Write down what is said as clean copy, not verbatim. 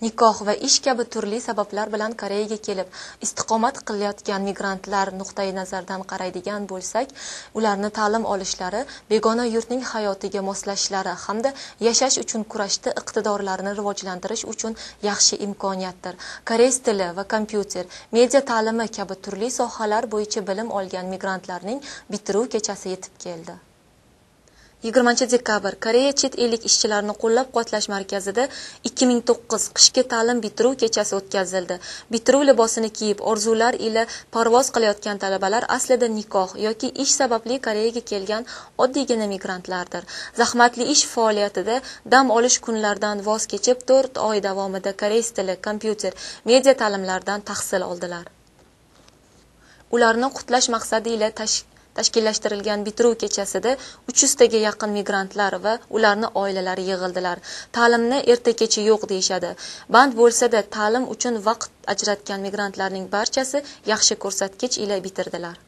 nikoh va ish kabi turli sabablar bilan Koreyaga kelib istiqomat qilayotgan migrantlar nuqtai nazaridan qaraydigan bo'lsak, ularni ta'lim olishlari, begona yurtning hayotiga moslashishlari hamda yashash uchun kurashda iqtidorlarini rivojlantirish uchun yaxshi imkoniyatdir. Koreys tili va kompyuter, media ta'limi kabi turli sohalar bo'yicha bilim olgan migrantlarning bitiruv kechasi yetib keldi. 20-dekabr Koreya chet ellik ishchilarni qo'llab-quvvatlash markazida 2009 qishki ta'lim bitiruv kechasi o'tkazildi. Bitiruv libosini kiyib, orzular ila parvoz qilayotgan talabalar aslida nikoh yoki ish sababli Koreyaga kelgan oddiygina migrantlardir. Zahmatli ish faoliyatida dam olish kunlaridan voz kechib 4 oy davomida koreys tili, kompyuter, media ta'limlaridan tahsil oldilar. Ularni qutlash maqsadi ila tashkillashtirilgan bitiruv kechasida 300 taga yaqin migrantlar va ularning oilalari yig'ildilar. Ta'limni erta-kecha yo'q deyshadi. Band bo'lsa-da ta'lim uchun vaqt ajratgan migrantlarning barchasi yaxshi ko'rsatkich ila bitirdilar.